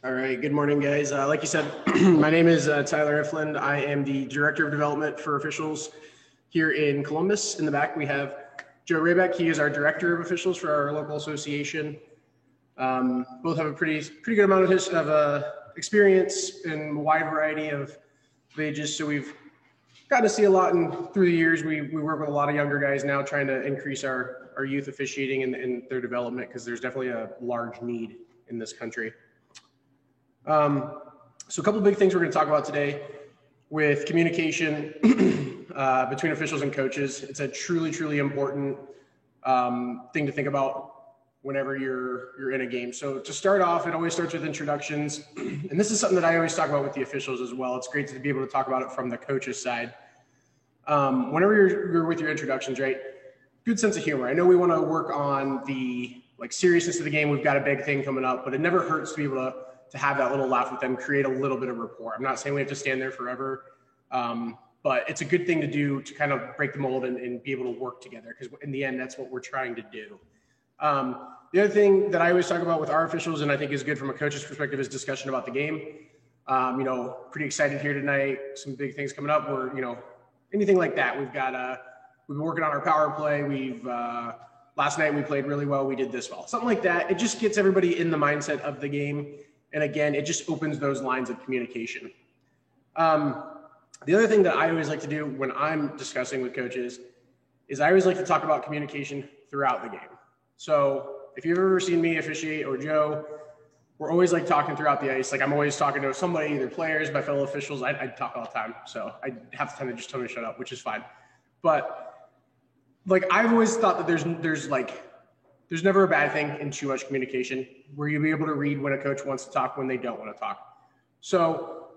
All right, good morning, guys. Like you said, my name is Tyler Efland. I am the Director of Development for Officials here in Columbus. In the back, we have Joe Raybeck. He is our Director of Officials for our local association. Both have a pretty good amount of experience in a wide variety of ages, so we've got to see a lot through the years. We work with a lot of younger guys now trying to increase our youth officiating and their development, because there's definitely a large need in this country. So a couple of big things we're going to talk about today with communication between officials and coaches. It's a truly important thing to think about whenever you're in a game. So to start off, it always starts with introductions. And this is something that I always talk about with the officials as well. It's great to be able to talk about it from the coach's side. Whenever you're with your introductions, right? Good sense of humor. I know we want to work on the seriousness of the game. We've got a big thing coming up, but it never hurts to be able to have that little laugh with them, create a little bit of rapport. I'm not saying we have to stand there forever, but it's a good thing to do to kind of break the mold and be able to work together, because in the end, that's what we're trying to do. The other thing that I always talk about with our officials, and I think is good from a coach's perspective, is discussion about the game. Pretty excited here tonight. Some big things coming up. We're, anything like that. We've been working on our power play. Last night we played really well. We did this well. Something like that. It just gets everybody in the mindset of the game. And again, it just opens those lines of communication. The other thing that I always like to do when I'm discussing with coaches is I always like to talk about communication throughout the game. So if you've ever seen me officiate, or Joe, we're always talking throughout the ice. I'm always talking to somebody, either players, my fellow officials. I talk all the time. So I have to kind of just tell me to shut up, which is fine. But I've always thought that there's never a bad thing in too much communication, where you'll be able to read when a coach wants to talk, when they don't want to talk. So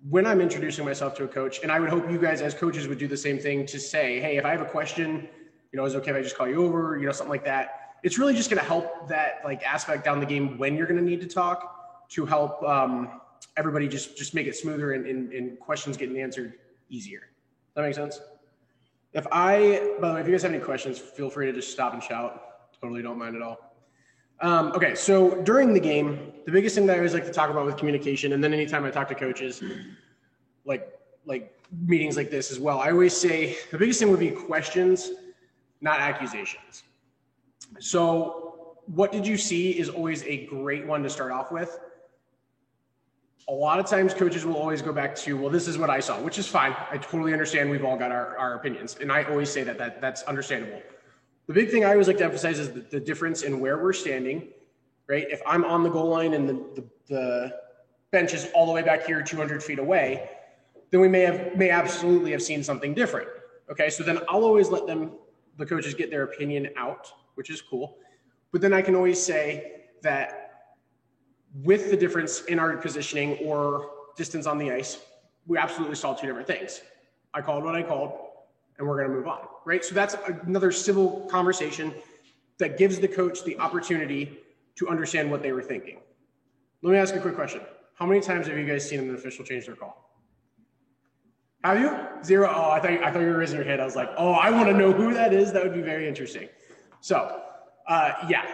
when I'm introducing myself to a coach, and I would hope you guys as coaches would do the same thing, to say, hey, if I have a question, is it okay if I just call you over, something like that. It's really just going to help that aspect down the game when you're going to need to talk, to help everybody just make it smoother and questions getting answered easier. Does that make sense? By the way, if you guys have any questions, feel free to just stop and shout. Totally don't mind at all. Okay, so during the game, the biggest thing that I always like to talk about with communication, and then anytime I talk to coaches, like meetings like this as well, I always say the biggest thing would be questions, not accusations. So what did you see is always a great one to start off with. A lot of times coaches will always go back to, well, this is what I saw, which is fine. I totally understand. We've all got our opinions. And I always say that's understandable. The big thing I always like to emphasize is the difference in where we're standing, right? If I'm on the goal line and the bench is all the way back here 200 feet away, then we may absolutely have seen something different. Okay, so then I'll always let the coaches get their opinion out, which is cool. But then I can always say that with the difference in our positioning or distance on the ice, we absolutely saw two different things. I called what I called, and we're going to move on, right? So that's another civil conversation that gives the coach the opportunity to understand what they were thinking. Let me ask a quick question. How many times have you guys seen an official change their call? Have you? 0? Oh, I thought you were raising your hand. I was like, oh, I want to know who that is. That would be very interesting. So, yeah,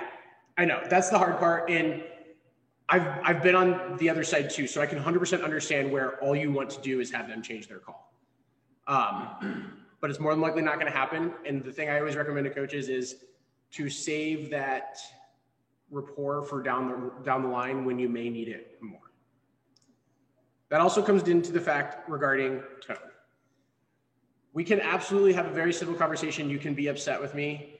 I know that's the hard part. And I've been on the other side too. So I can 100% understand where all you want to do is have them change their call. But it's more than likely not going to happen. And the thing I always recommend to coaches is to save that rapport for down the line when you may need it more. That also comes into the fact regarding tone. We can absolutely have a very civil conversation. You can be upset with me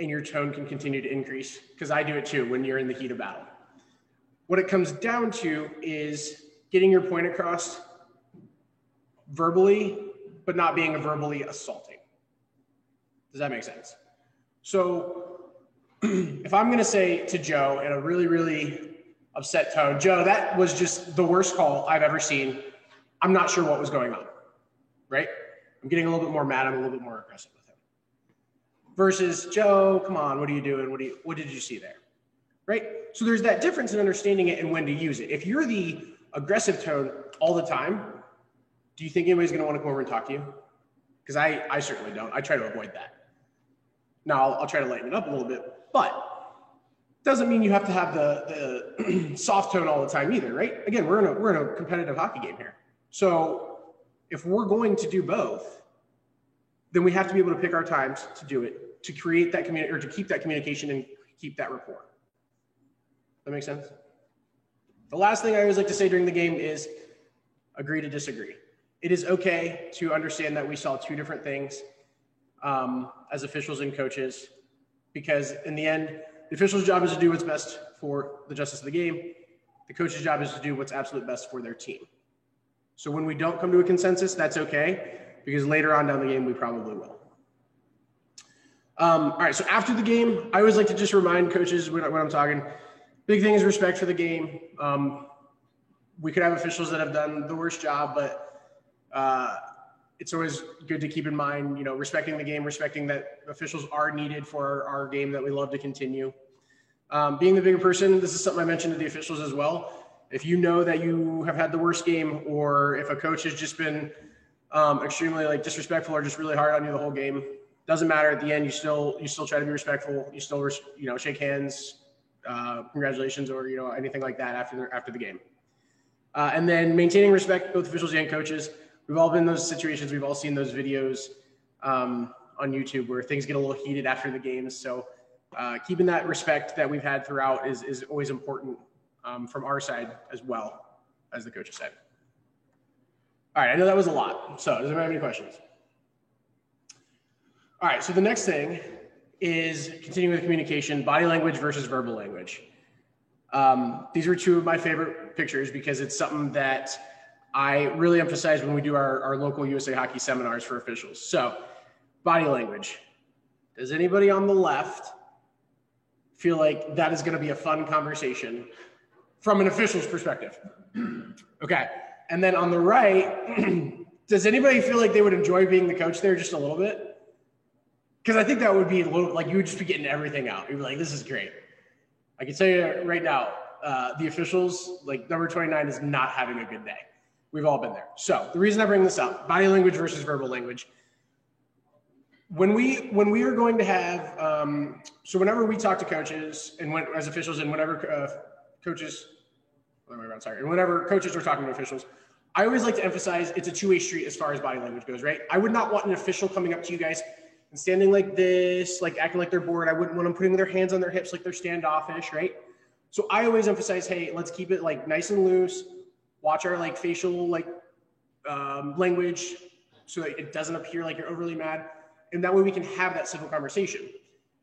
and your tone can continue to increase, because I do it too when you're in the heat of battle. What it comes down to is getting your point across verbally, but not being verbally assaulting. Does that make sense? So if I'm going to say to Joe in a really upset tone, Joe, that was just the worst call I've ever seen. I'm not sure what was going on, right? I'm getting a little bit more mad. I'm a little bit more aggressive with him. Versus, Joe, come on, what are you doing? What did you see there? Right? So there's that difference in understanding it and when to use it. If you're the aggressive tone all the time, do you think anybody's going to want to come over and talk to you? Because I certainly don't. I try to avoid that. Now, I'll try to lighten it up a little bit, but Doesn't mean you have to have the soft tone all the time either, right? Again, we're in a competitive hockey game here. So if we're going to do both, then we have to be able to pick our times to do it, to create that community, or to keep that communication and keep that rapport. That makes sense? The last thing I always like to say during the game is agree to disagree. It is okay to understand that we saw two different things as officials and coaches, because in the end, the official's job is to do what's best for the justice of the game. The coach's job is to do what's absolute best for their team. So when we don't come to a consensus, that's okay, because later on down the game, we probably will. All right, so after the game, I always like to just remind coaches when I'm talking, big thing is respect for the game. We could have officials that have done the worst job, but it's always good to keep in mind, you know, respecting the game, respecting that officials are needed for our game that we love to continue. Being the bigger person, this is something I mentioned to the officials as well. If you know that you have had the worst game, or if a coach has just been extremely like disrespectful or just really hard on you the whole game, doesn't matter. At the end, you still try to be respectful. You still, you know, shake hands, congratulations, or, you know, anything like that after the game. And then maintaining respect, both officials and coaches. We've all been in those situations. We've all seen those videos on YouTube where things get a little heated after the games. So keeping that respect that we've had throughout is always important from our side as well as the coach's side. All right, I know that was a lot. So does anyone have any questions? All right, so the next thing is continuing with communication, body language versus verbal language. These are two of my favorite pictures because it's something that I really emphasize when we do our local USA Hockey seminars for officials. So body language. Does anybody on the left feel like that is going to be a fun conversation from an official's perspective? Okay. And then on the right, does anybody feel like they would enjoy being the coach there just a little bit? Because I think that would be a little, like, you would just be getting everything out. You'd be like, this is great. I can tell you right now, the officials, like number 29 is not having a good day. We've all been there. So the reason I bring this up, body language versus verbal language. When we are going to have, so whenever we talk to coaches and as officials, and whenever coaches are talking to officials, I always like to emphasize it's a two-way street as far as body language goes, right? I would not want an official coming up to you guys and standing like this, like acting like they're bored. I wouldn't want them putting their hands on their hips like they're standoffish, right? So I always emphasize, hey, let's keep it like nice and loose. Watch our like facial like language so that it doesn't appear like you're overly mad. And that way we can have that civil conversation.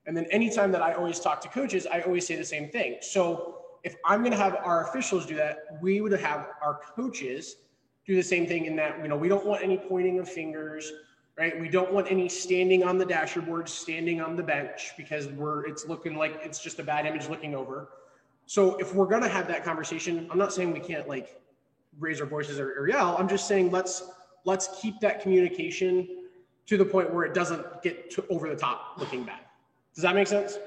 And then anytime that I always talk to coaches, I always say the same thing. So if I'm going to have our officials do that, we would have our coaches do the same thing in that, you know, we don't want any pointing of fingers, right? We don't want any standing on the dashboard, standing on the bench, because it's looking like it's just a bad image looking over. So if we're going to have that conversation, I'm not saying we can't like raise our voices or yell. I'm just saying let's keep that communication to the point where it doesn't get over the top looking bad. Does that make sense?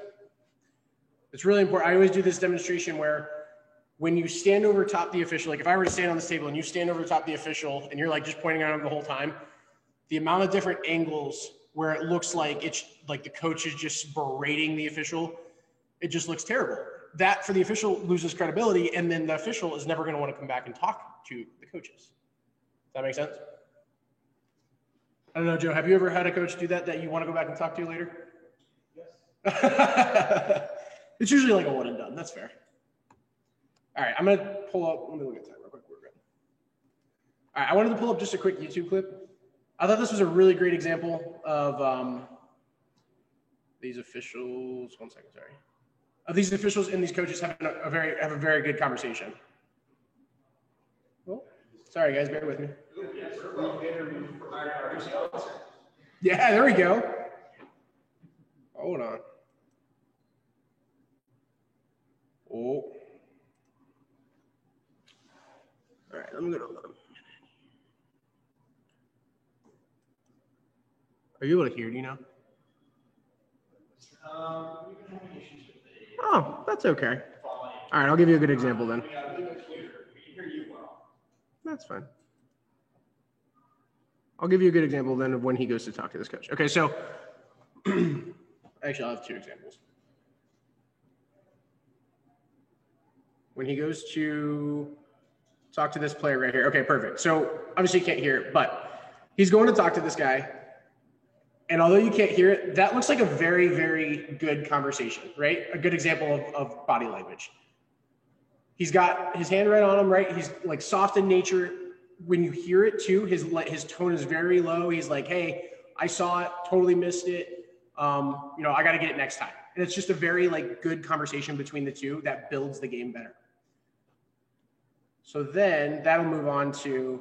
It's really important. I always do this demonstration where when you stand over top the official, like if I were to stand on this table and you stand over top the official and you're like just pointing at him the whole time, the amount of different angles where it looks like it's like the coach is just berating the official, it just looks terrible. That for the official loses credibility, and then the official is never going to want to come back and talk to the coaches. Does that make sense? I don't know, Joe, have you ever had a coach do that you want to go back and talk to later? Yes. It's usually like a one and done. That's fair. All right, I'm going to pull up. Let me look at that real quick. We're good. All right, I wanted to pull up just a quick YouTube clip. I thought this was a really great example of these officials. One second, sorry. Of these officials and these coaches having a very good conversation. Well, sorry guys, bear with me. Yeah, there we go. Hold on. Oh. All right, let me go to them. Are you able to hear? Do you know? Oh, that's okay. All right, I'll give you a good example then. That's fine. I'll give you a good example then of when he goes to talk to this coach. Okay, so actually I'll have two examples. when he goes to talk to this player right here. Okay, perfect. So obviously you can't hear it, but he's going to talk to this guy. And although you can't hear it, that looks like a very, very good conversation, right? A good example of body language. He's got his hand right on him, right? He's like soft in nature. When you hear it too, his tone is very low. He's like, hey, I saw it, totally missed it. I got to get it next time. And it's just a very like good conversation between the two that builds the game better. So then that'll move on to,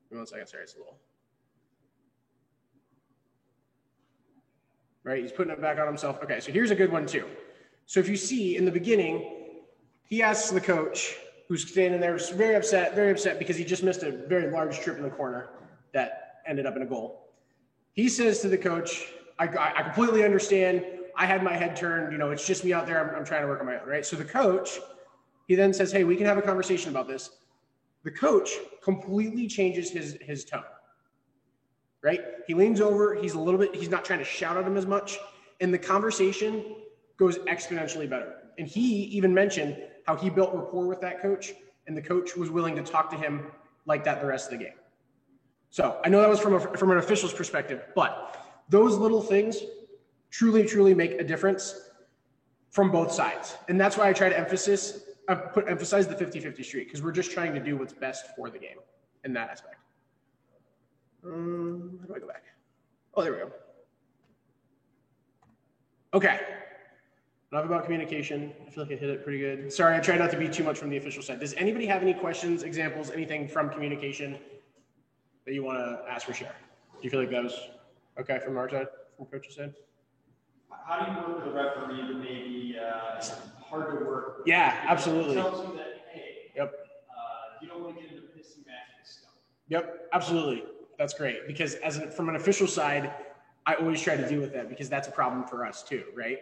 1 second, sorry, it's a little. Right, he's putting it back on himself. Okay, so here's a good one too. So if you see in the beginning, he asks the coach, who's standing there, very upset because he just missed a very large trip in the corner that ended up in a goal. He says to the coach, I completely understand. I had my head turned, it's just me out there. I'm trying to work on my own, right? So the coach, he then says, hey, we can have a conversation about this. The coach completely changes his tone. Right? He leans over, he's not trying to shout at him as much, and the conversation goes exponentially better. And he even mentioned how he built rapport with that coach, and the coach was willing to talk to him like that the rest of the game. So I know that was from an official's perspective, but those little things truly, truly make a difference from both sides. And that's why I try to emphasize the 50-50 streak, because we're just trying to do what's best for the game in that aspect. How do I go back? Oh, there we go. Okay. Enough about communication. I feel like I hit it pretty good. Sorry, I tried not to be too much from the official side. Does anybody have any questions, examples, anything from communication that you want to ask or share? Do you feel like that was okay from our side, from coach's side? How do you work with a referee that maybe hard to work with? Yeah, absolutely. It tells you that, hey, yep. You don't want to get into pissy matches stuff. Yep, absolutely. That's great, because from an official side, I always try to deal with that, because that's a problem for us too, right?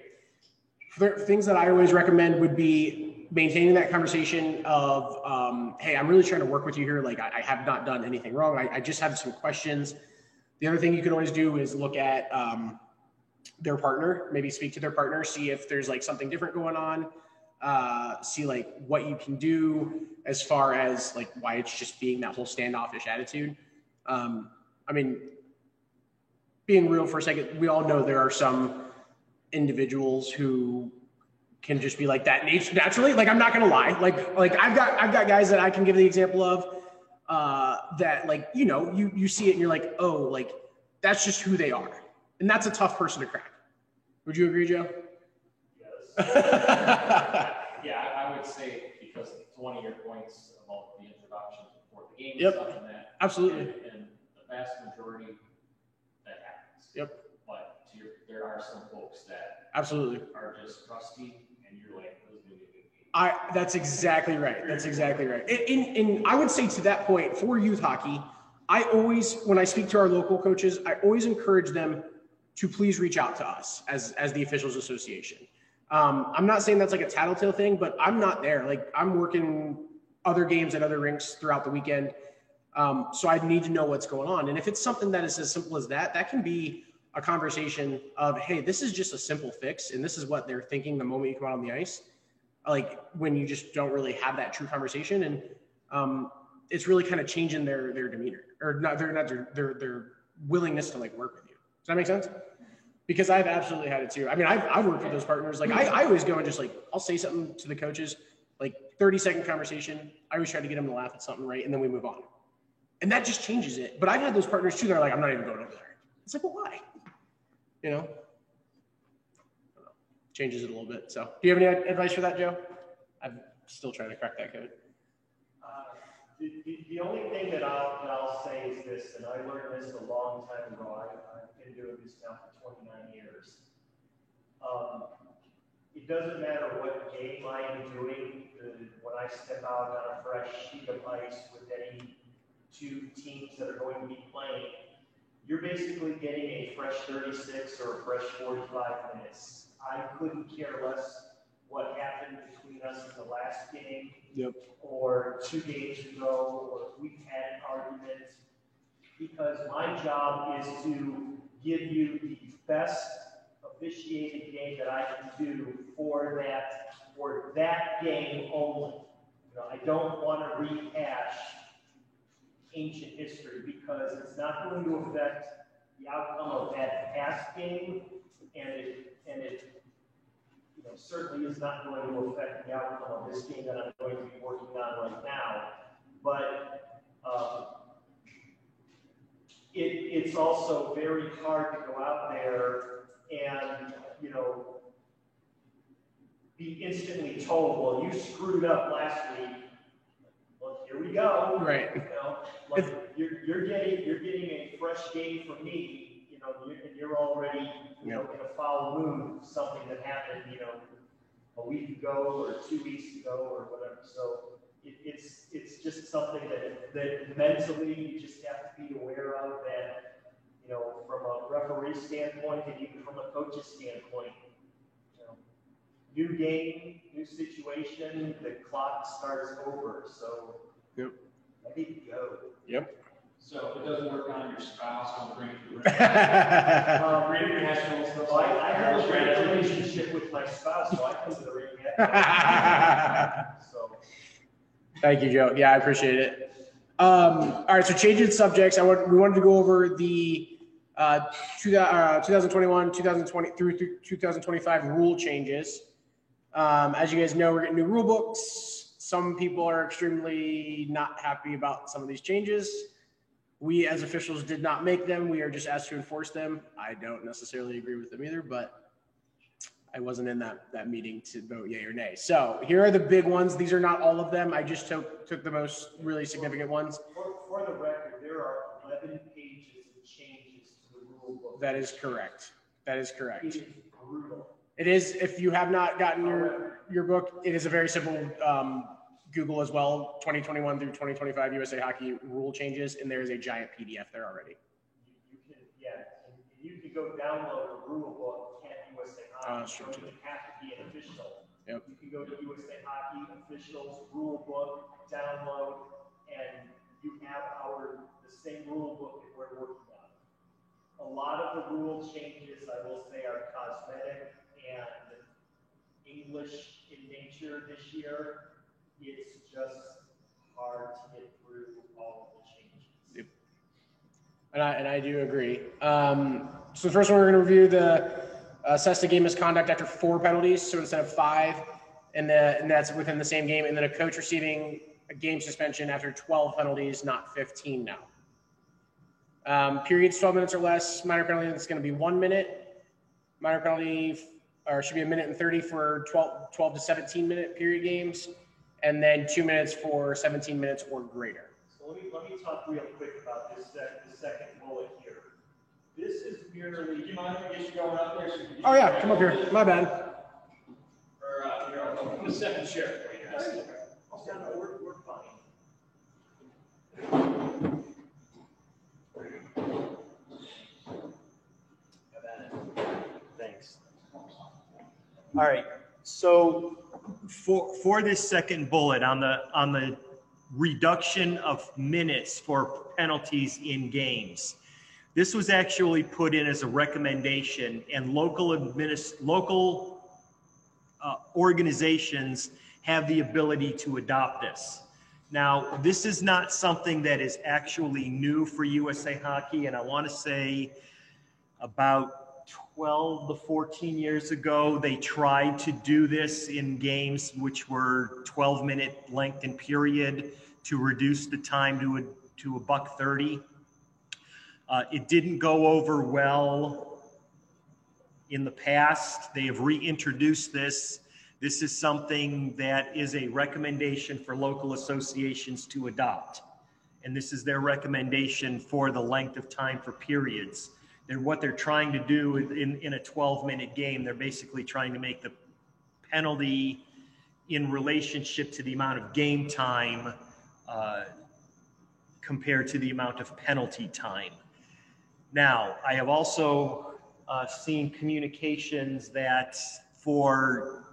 Things that I always recommend would be maintaining that conversation of, hey, I'm really trying to work with you here. Like I have not done anything wrong. I just have some questions. The other thing you can always do is look at their partner, maybe speak to their partner, see if there's like something different going on, see like what you can do as far as like why it's just being that whole standoffish attitude. I mean, being real for a second, we all know there are some individuals who can just be like that naturally. Like, I'm not going to lie. Like I've got guys that I can give the example of, that like, you see it and you're like, oh, like that's just who they are. And that's a tough person to crack. Would you agree, Joe? Yes. Yeah, I would say, because it's one of your points about the introduction before the game and stuff and that. Absolutely. And the vast majority, that happens. Yep. But there are some folks that absolutely are just crusty, and you're like, this is going to be a good game. That's exactly right. That's exactly right. And I would say to that point, for youth hockey, I always, when I speak to our local coaches, I always encourage them to please reach out to us as the Officials Association. I'm not saying that's like a tattletale thing, but I'm not there. Like, I'm working other games at other rinks throughout the weekend. So I need to know what's going on. And if it's something that is as simple as that, that can be a conversation of, hey, this is just a simple fix, and this is what they're thinking the moment you come out on the ice. Like, when you just don't really have that true conversation, and it's really kind of changing their demeanor, or their willingness to like work with you. Does that make sense? Because I've absolutely had it too. I mean, I've worked with those partners. Like, I always go and just like, I'll say something to the coaches, like 30-second conversation. I always try to get them to laugh at something, right? And then we move on. And that just changes it. But I've had those partners too that are like, I'm not even going over there. It's like, well, why? You know? Changes it a little bit. So do you have any advice for that, Joe? I'm still trying to crack that code. The only thing that I'll say is this, and I learned this a long time ago. I've been doing this now for 29 years. It doesn't matter what game I am doing. When I step out on a fresh sheet of ice with any two teams that are going to be playing, you're basically getting a fresh 36 or a fresh 45 minutes. I couldn't care less what happened between us in the last game, or 2 games ago, or if we've had an argument, because my job is to give you the best officiated game that I can do for that game only. I don't want to rehash ancient history because it's not going to affect the outcome of that past game, and it certainly is not going to affect the outcome of this game that I'm going to be working on right now. But it's also very hard to go out there and, be instantly told, well, you screwed up last week. Well, here we go. Right. You're getting a fresh game from me, and you're already, in a foul mood, something that happened, a week ago or 2 weeks ago or whatever. So it's just something that mentally you just have to be aware of that, from a referee standpoint and even from a coach's standpoint, new game, new situation, the clock starts over. So let it go. Yep. So if it doesn't work on your spouse, I'll bring it to the Ring nationals. I have a great relationship with my spouse, so I come to the ring. So. Thank you, Joe. Yeah, I appreciate it. All right, so changing subjects. We wanted to go over the 2021, 2020 through 2025 rule changes. As you guys know, we're getting new rule books. Some people are extremely not happy about some of these changes. We as officials did not make them. We are just asked to enforce them. I don't necessarily agree with them either, but I wasn't in that meeting to vote yay or nay. So here are the big ones. These are not all of them. I just took the most really significant ones. For the record, there are 11 pages of changes to the rule book. That is correct. That is correct. It is brutal. It is. If you have not gotten your book, it is a very simple Google as well, 2021 through 2025 USA Hockey rule changes, and there is a giant PDF there already. You can go download the rule book at USA Hockey. That's true too. You have to be an official. Yep. You can go to USA Hockey officials rule book, download, and you have the same rule book that we're working on. A lot of the rule changes, I will say, are cosmetic and English in nature this year. It's just hard to get through all of the changes. Yep. And I do agree. So the first one, we're going to review the assess the game misconduct after 4 penalties. So instead of 5, and that's within the same game. And then a coach receiving a game suspension after 12 penalties, not 15 now. Periods 12 minutes or less. Minor penalty, it's going to be 1 minute. Minor penalty, or should be 1 minute and 30 for 12 to 17 minute period games. And then 2 minutes for 17 minutes or greater. So let me talk real quick about the second bullet here. This is merely. Do you mind if we get you going up there? Oh yeah, come up here. My bad. Or the second chair. We're fine. Thanks. All right. So for this second bullet on the reduction of minutes for penalties in games, this was actually put in as a recommendation, and local organizations have the ability to adopt this. Now, this is not something that is actually new for USA Hockey, and I want to say about 12 to 14 years ago, they tried to do this in games which were 12-minute length and period to reduce the time to a $1.30. It didn't go over well in the past. They have reintroduced this. This is something that is a recommendation for local associations to adopt. And this is their recommendation for the length of time for periods. And what they're trying to do in a 12-minute game, they're basically trying to make the penalty in relationship to the amount of game time compared to the amount of penalty time. Now, I have also seen communications that for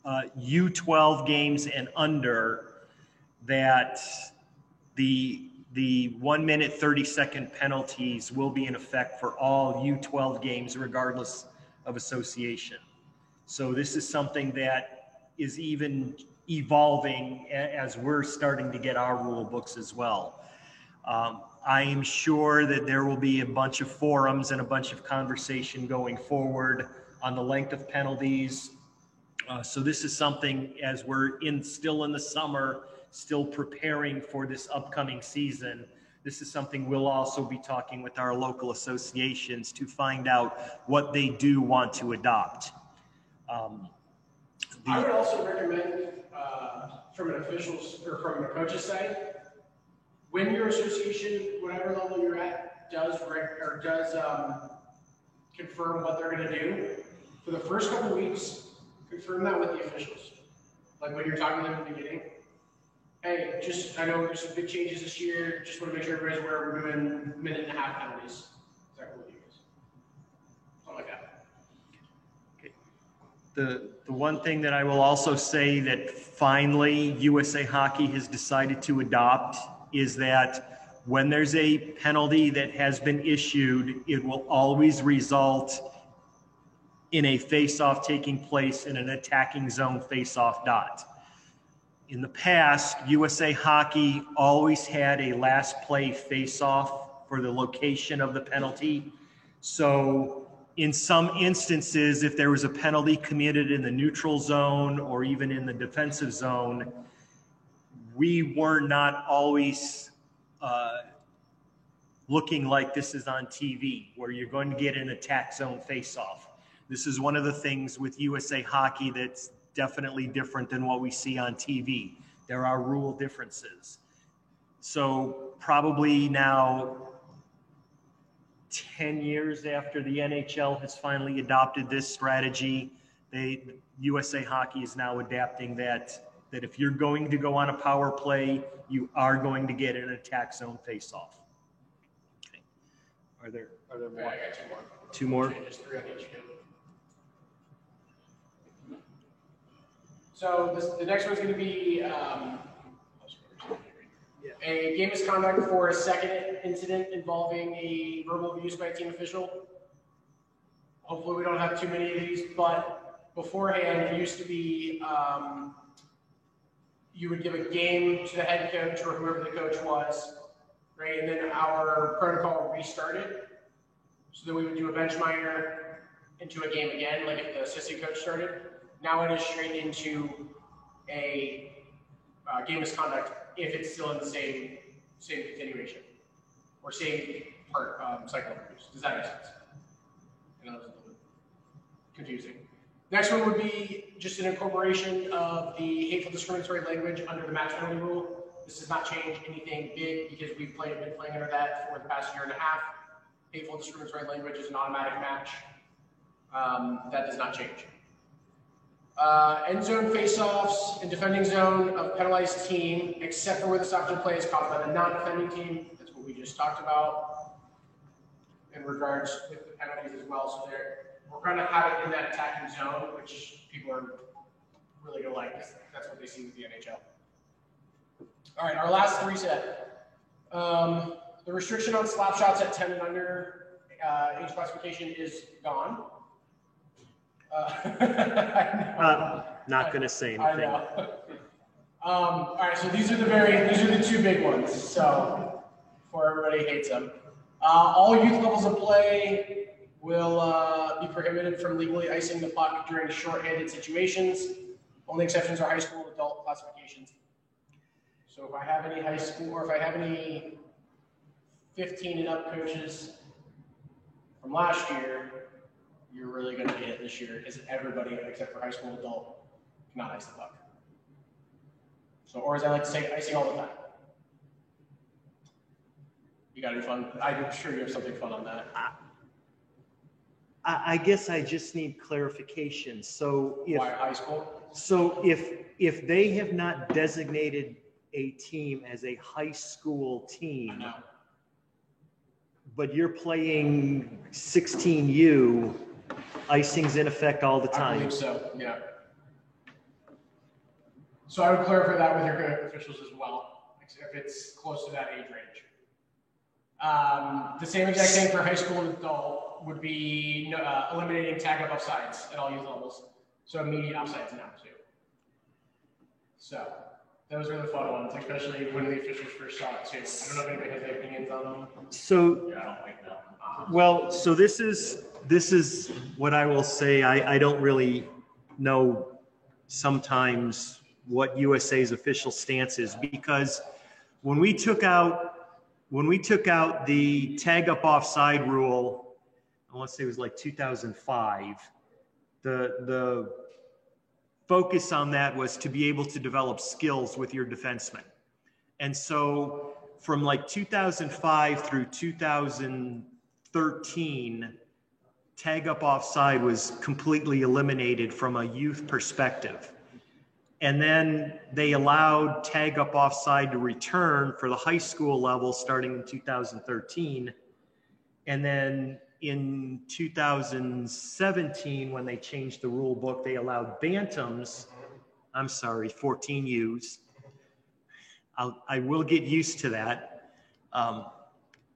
U12 games and under, that the 1 minute 30-second penalties will be in effect for all U12 games regardless of association. So this is something that is even evolving as we're starting to get our rule books as well. I am sure that there will be a bunch of forums and a bunch of conversation going forward on the length of penalties. So this is something, as we're still in the summer, still preparing for this upcoming season, this is something we'll also be talking with our local associations to find out what they do want to adopt. I would also recommend, from an official's or from a coach's side, when your association, whatever level you're at, does confirm what they're going to do, for the first couple of weeks, confirm that with the officials. Like when you're talking to them in the beginning, hey, I know there's some big changes this year. Just want to make sure everybody's aware we're doing 1.5 minute penalties. Is that cool with you guys? Something like that. Okay. The one thing that I will also say that finally USA Hockey has decided to adopt is that when there's a penalty that has been issued, it will always result in a face-off taking place in an attacking zone face-off dot. In the past, USA Hockey always had a last play face-off for the location of the penalty. So in some instances, if there was a penalty committed in the neutral zone or even in the defensive zone, we were not always looking like this is on TV, where you're going to get an attack zone face-off. This is one of the things with USA Hockey that's definitely different than what we see on TV. There are rule differences. So probably now 10 years after the NHL has finally adopted this strategy, USA Hockey is now adapting that if you're going to go on a power play, you are going to get an attack zone face-off. Okay. Are there more? I got 2 more. 2 more? Just 3 on each. So the next one's going to be a game misconduct for a second incident involving a verbal abuse by a team official. Hopefully we don't have too many of these, but beforehand it used to be you would give a game to the head coach or whoever the coach was, right? And then our protocol restarted. So then we would do a bench minor into a game again, like if the assistant coach started. Now it is straight into a game misconduct if it's still in the same continuation or same part cycle of abuse. Does that make sense? I know it's a little bit confusing. Next one would be just an incorporation of the hateful discriminatory language under the match penalty rule. This does not change anything big because we've been playing under that for the past 1.5 years. Hateful discriminatory language is an automatic match. That does not change. End zone face-offs and defending zone of penalized team, except for where the stoppage of play is caused by the non-defending team. That's what we just talked about in regards with the penalties as well. So we're going to have it in that attacking zone, which people are really going to like. That's what they see with the NHL. All right, our last 3 set. The restriction on slap shots at 10 and under age classification is gone. Not going to say anything. All right, so these are the 2 big ones. So before everybody hates them, all youth levels of play will be prohibited from legally icing the puck during shorthanded situations. Only exceptions are high school and adult classifications. So if I have any high school or if I have any 15 and up coaches from last year, you're really going to get it this year because everybody except for high school and adult cannot ice the puck. So, or as I like to say, icing all the time. You got any fun? I'm sure you have something fun on that. I guess I just need clarification. So why high school? So if they have not designated a team as a high school team, I know. But you're playing 16U, icing's in effect all the time. I believe so, yeah. So I would clarify that with your officials as well, if it's close to that age range. The same exact thing for high school and adult would be eliminating tag up offsides at all youth levels. So immediate offsides now too. So those are the fun ones, especially when the officials first saw it too. I don't know if anybody has any opinions on them. So, Yeah, I don't like that. well, so this is what I will say. I don't really know sometimes what USA's official stance is, because when we took out the tag up offside rule, I want to say it was like 2005, the focus on that was to be able to develop skills with your defensemen. And so from like 2005 through 2013, tag up offside was completely eliminated from a youth perspective. And then they allowed tag up offside to return for the high school level starting in 2013. And then in 2017, when they changed the rule book, they allowed bantams, 14Us. I will get used to that.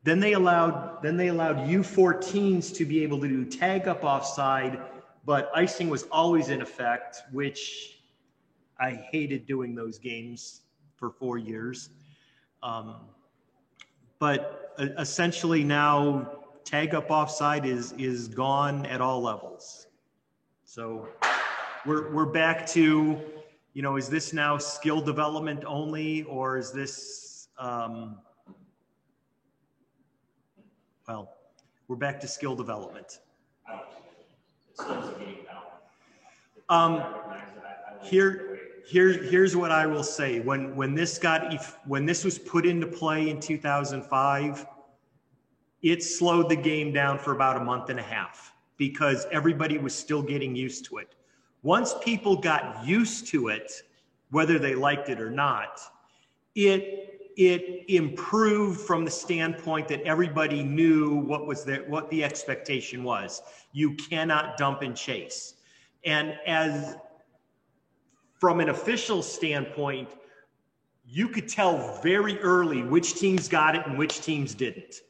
Then they allowed U14s to be able to do tag up offside, but icing was always in effect, which I hated doing those games for 4 years. But essentially now tag up offside is gone at all levels. So we're back to, is this now skill development only, or is this, we're back to skill development. I don't think it slows the game down. Here's what I will say. When this was put into play in 2005, it slowed the game down for about a month and a half because everybody was still getting used to it. Once people got used to it, whether they liked it or not, it improved from the standpoint that everybody knew what the expectation was. You cannot dump and chase. And as from an official standpoint, you could tell very early which teams got it and which teams didn't.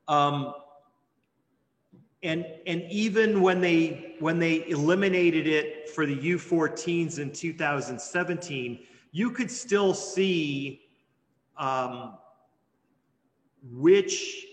And even when they eliminated it for the U14s in 2017, you could still see which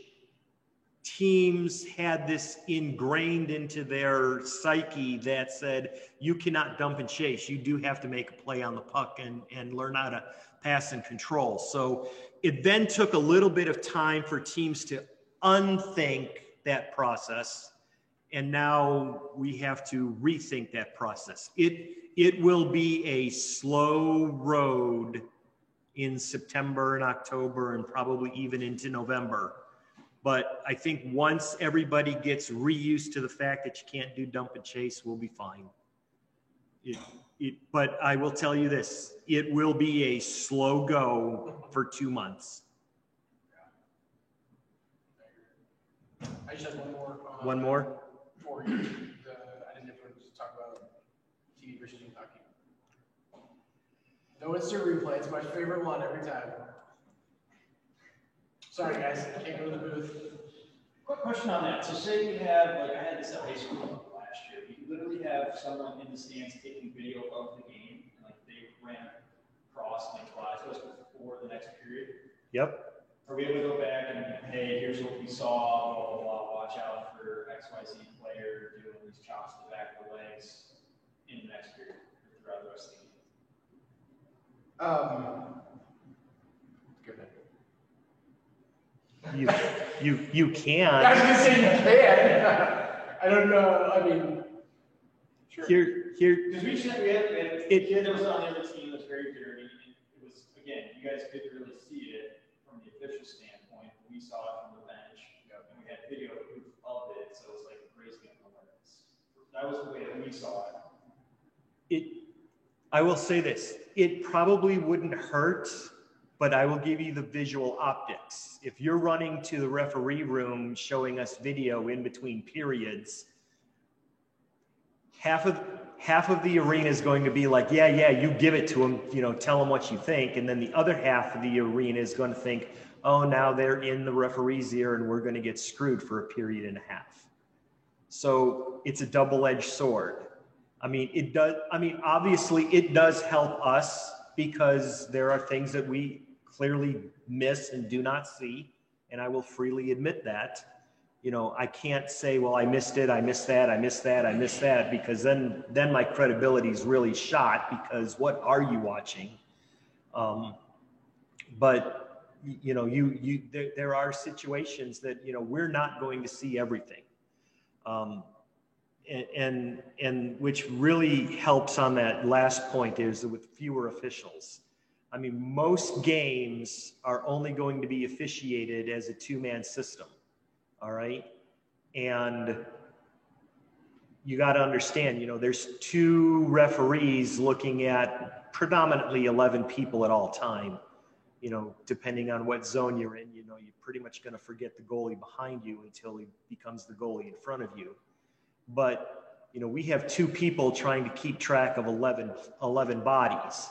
teams had this ingrained into their psyche that said, you cannot dump and chase. You do have to make a play on the puck and learn how to pass and control. So it then took a little bit of time for teams to unthink that process. And now we have to rethink that process. It will be a slow road in September and October and probably even into November. But I think once everybody gets reused to the fact that you can't do dump and chase, we'll be fine. But I will tell you this, it will be a slow go for 2 months. I just have one more. One more? Before I didn't have to talk about TV versus youth hockey. No instant replay. It's my favorite one every time. Sorry, guys. I can't go to the booth. Quick question on that. So say you have, like I had this at high school last year. You literally have someone in the stands taking video of the game, and like they ran across and flies us before the next period. Yep. Are we able to go back and, hey, here's what we saw, blah, blah, blah, watch out for XYZ player doing these chops to the back of the legs in the next period or throughout the rest of the game? You can. I was gonna say you can. I don't know. I mean, sure. Here. Because we had a kid that was on the other team that was very dirty. It was, again, you guys couldn't really see it from the official standpoint. We saw it from the bench, and we had video proof of it, so it was like raising up awareness. That was the way that we saw it. I will say this, it probably wouldn't hurt, but I will give you the visual optics. If you're running to the referee room showing us video in between periods, half of the arena is going to be like, yeah, you give it to them, tell them what you think. And then the other half of the arena is going to think, oh, now they're in the referee's ear and we're going to get screwed for a period and a half. So it's a double-edged sword. I mean, it does. I mean, obviously it does help us because there are things that we clearly miss and do not see. And I will freely admit that. You know, I can't say, well, I missed it, I missed that, I missed that, I missed that, because then my credibility is really shot, because what are you watching? But, you know, there are situations that, you know, we're not going to see everything. And which really helps on that last point is with fewer officials. I mean, most games are only going to be officiated as a two-man system. All right. And you got to understand, you know, there's 2 referees looking at predominantly 11 people at all time. You know, depending on what zone you're in, you know, you're pretty much going to forget the goalie behind you until he becomes the goalie in front of you. But, you know, we have 2 people trying to keep track of 11 bodies.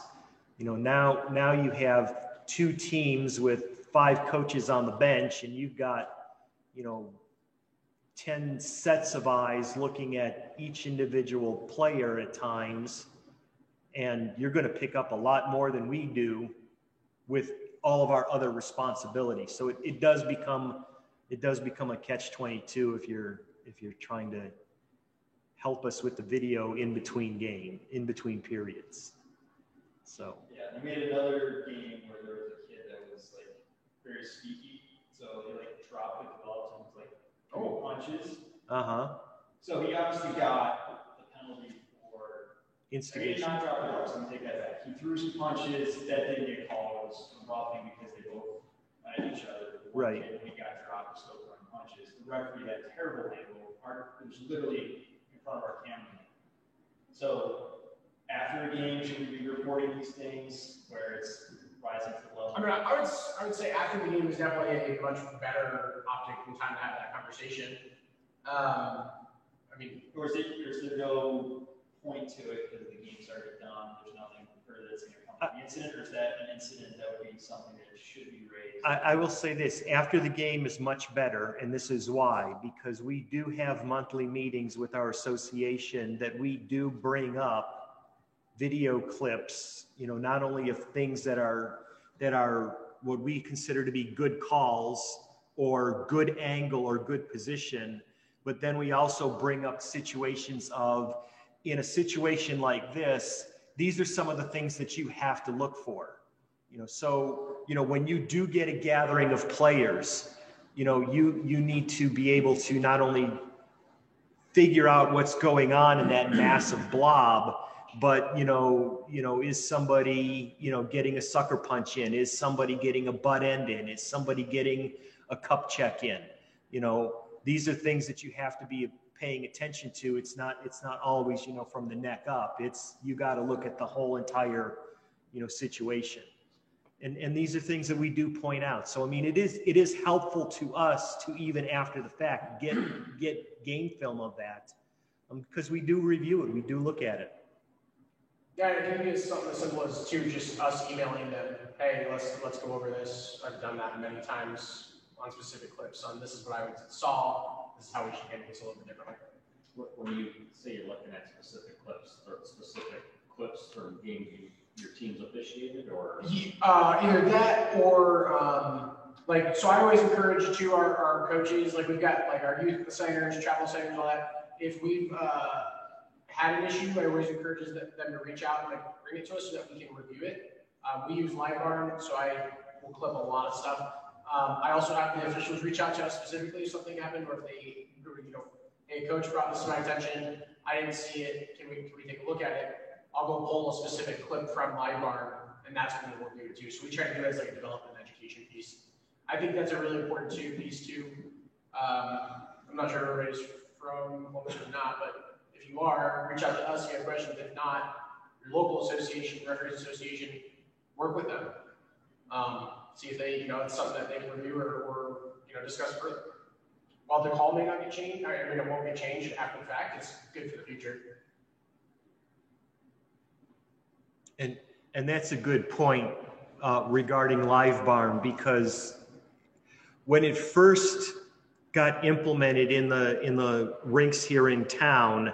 You know, now you have 2 teams with 5 coaches on the bench, and you've got, you know, 10 sets of eyes looking at each individual player at times. And you're going to pick up a lot more than we do with all of our other responsibilities. So it does become a catch-22 if you're trying to help us with the video in between periods. So. Yeah, we made another game where there was a kid that was like very sneaky. So he like dropped the gloves and was like, punches. So he obviously got the penalty for instigation. He did not drop the gloves. Let me take that back. He threw some punches that didn't get called. It was roughing because they both went at each other. Right. And he got dropped, still throwing punches. The referee had a terrible angle. It was literally in front of our camera. So after the game, should we be reporting these things where it's rising to the level? I mean, I would say after the game is definitely a much better optic and time to have that conversation. I mean, or is there no point to it because the game's already done? There's nothing further that's going to come from the incident, or is that an incident that would be something that should be raised? I will say this: after the game is much better, and this is why, because we do have monthly meetings with our association that we do bring up video clips. You know, not only of things that are what we consider to be good calls or good angle or good position, but then we also bring up situations of, in a situation like this, these are some of the things that you have to look for. You know, so, you know, when you do get a gathering of players, you know, you need to be able to not only figure out what's going on in that massive blob, but, you know, is somebody, you know, getting a sucker punch in? Is somebody getting a butt end in? Is somebody getting a cup check in? You know, these are things that you have to be paying attention to. It's not always, you know, from the neck up. It's, you got to look at the whole entire, you know, situation. And these are things that we do point out. So, I mean, it is helpful to us to, even after the fact, get game film of that, because we do review it. We do look at it. Yeah, it can be something as simple as just us emailing them, hey, let's go over this. I've done that many times on specific clips. This is what I saw. This is how we should handle this a little bit differently. When you say you're looking at specific clips from games your team's officiated, or either that or like, so I always encourage to our coaches, like we've got like our youth centers, travel centers, all that. If we've had an issue, I always encourage them to reach out and like bring it to us so that we can review it. We use LiveBarn, so I will clip a lot of stuff. I also have the officials reach out to us specifically if something happened, or if they, you know, hey, coach brought this to my attention, I didn't see it, can we take a look at it? I'll go pull a specific clip from LiveBarn, and that's when we'll do it too. So we try to do it as like a development education piece. I think that's a really important piece too. I'm not sure everybody's from Columbus or not, but if you are, reach out to us if you have questions. If not, your local association, referees association, work with them. See if they, you know, it's something that they can review or you know, discuss further. While the call may not get changed, I mean, it won't get changed after the fact, it's good for the future. And that's a good point regarding LiveBarn, because when it first got implemented in the rinks here in town,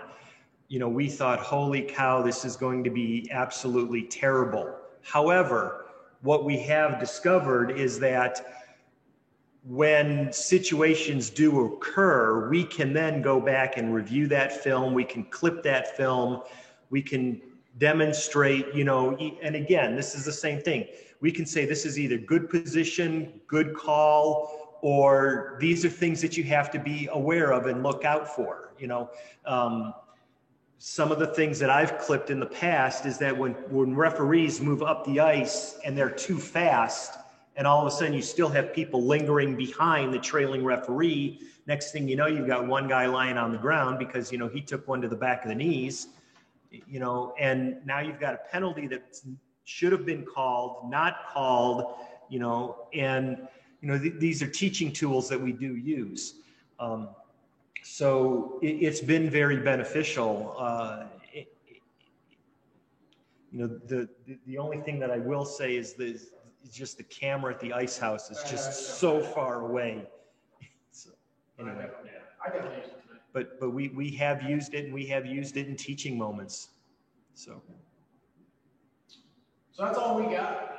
you know, we thought, holy cow, this is going to be absolutely terrible. However, what we have discovered is that when situations do occur, we can then go back and review that film. We can clip that film. We can demonstrate, you know, and again, this is the same thing. We can say this is either good position, good call, or these are things that you have to be aware of and look out for, you know. Some of the things that I've clipped in the past is that when referees move up the ice and they're too fast, and all of a sudden you still have people lingering behind the trailing referee, next thing you know, you've got one guy lying on the ground because, you know, he took one to the back of the knees, you know, and now you've got a penalty that should have been called, not called, you know, and, you know, these are teaching tools that we do use. So it's been very beneficial. You know, the only thing that I will say is just the camera at the ice house is just so far away. So, anyway, I definitely use it today. but we have used it, and we have used it in teaching moments. So So that's all we got.